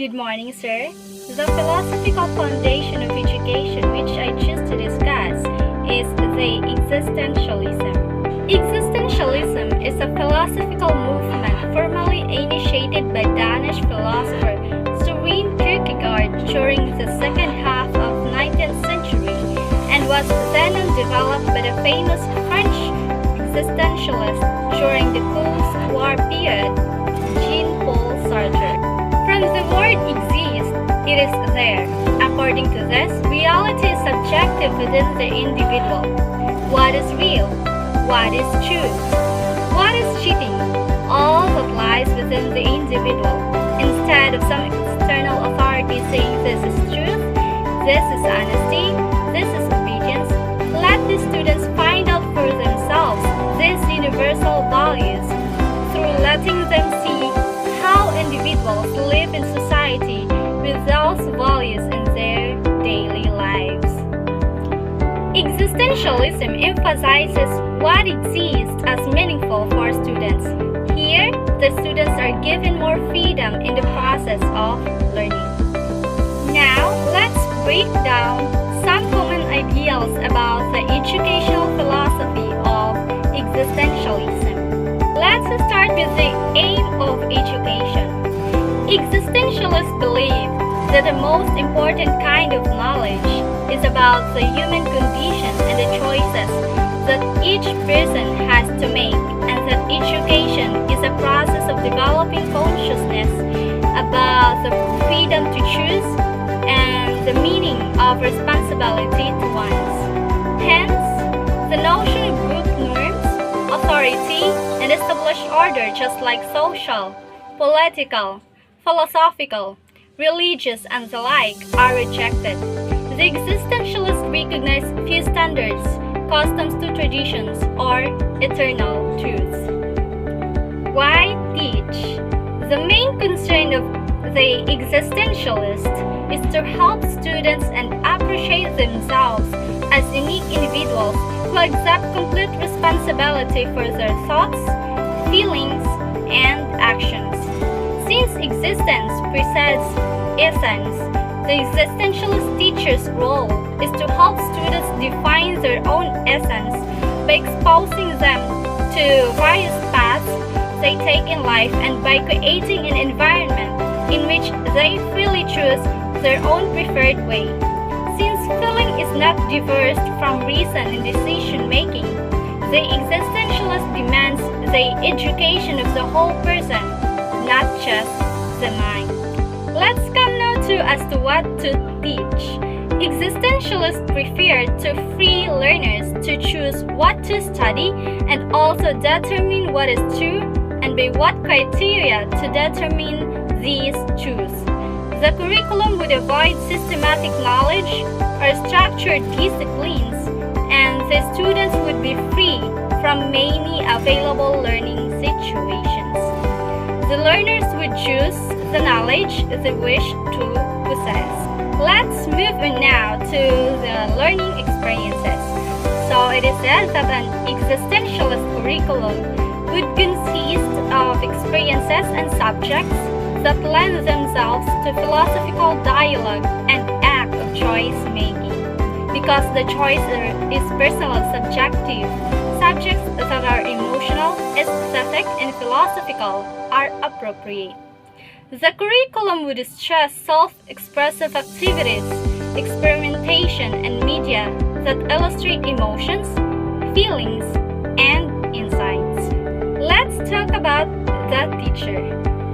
Good morning, sir. The philosophical foundation of education which I choose to discuss is the existentialism. Existentialism is a philosophical movement formally initiated by Danish philosopher Søren Kierkegaard during the second half of 19th century and was then developed by the famous French existentialist during the post-war period, Jean-Paul Sartre. From the word exist, it is there. According to this, reality is subjective within the individual. What is real? What is true? What is cheating? All that lies within the individual. Instead of some external authority saying this is truth, this is honesty, this is obedience, let the students find out for themselves these universal values through letting them see how individuals live in society with those values in their daily lives. Existentialism emphasizes what exists as meaningful for students. Here, the students are given more freedom in the process of learning. Now, let's break down some common ideals about the educational philosophy of existentialism. Let's start with the aim of education. Existentialists believe that the most important kind of knowledge is about the human condition and the choices that each person has to make, and that education is a process of developing consciousness about the freedom to choose and the meaning of responsibility to one's. Hence, the notion of group norms, authority, and established order, just like social, political, philosophical, religious, and the like, are rejected. The existentialists recognize few standards, customs to traditions, or eternal truths. Why teach? The main concern of the existentialist is to help students and appreciate themselves as unique individuals who accept complete responsibility for their thoughts, feelings, and actions. Since existence precedes essence, the existentialist teacher's role is to help students define their own essence by exposing them to various paths they take in life and by creating an environment in which they freely choose their own preferred way. Since feeling is not divorced from reason in decision making, the existentialist demands the education of the whole person, not just the mind. Let's come now as to what to teach. Existentialists prefer to free learners to choose what to study and also determine what is true and by what criteria to determine these truths. The curriculum would avoid systematic knowledge or structured disciplines, and the students would be free from many available learning situations. The learners would choose the knowledge they wish to possess. Let's move on now to the learning experiences. So it is said that an existentialist curriculum would consist of experiences and subjects that lend themselves to philosophical dialogue and act of choice making. Because the choice is personal and subjective, subjects that are emotional, aesthetic, and philosophical are appropriate. The curriculum would stress self-expressive activities, experimentation, and media that illustrate emotions, feelings, and insights. Let's talk about the teacher.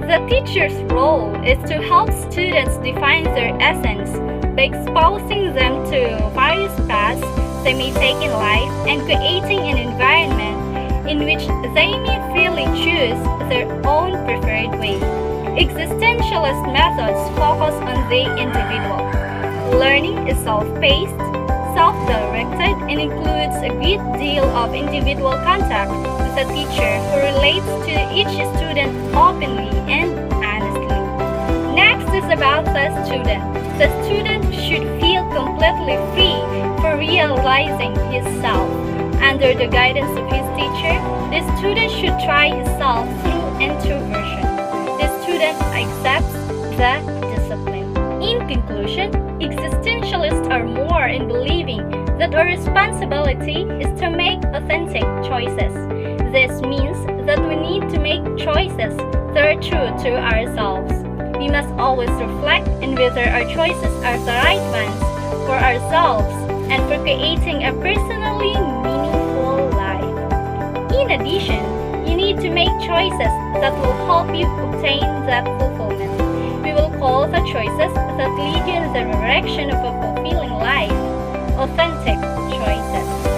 The teacher's role is to help students define their essence by exposing them to various paths they may take in life and creating an environment in which they may freely choose their own preferred way. Existentialist methods focus on the individual. Learning is self-paced, self-directed, and includes a great deal of individual contact with the teacher who relates to each student openly and honestly. Next is about the student. The student should feel completely free for realizing himself. Under the guidance of his teacher, the student should try himself through introversion. The student accepts the that our responsibility is to make authentic choices. This means that we need to make choices that are true to ourselves. We must always reflect on whether our choices are the right ones for ourselves and for creating a personally meaningful life. In addition, you need to make choices that will help you obtain that fulfillment. We will call the choices that lead you in the direction of a fulfilling life authentic choices.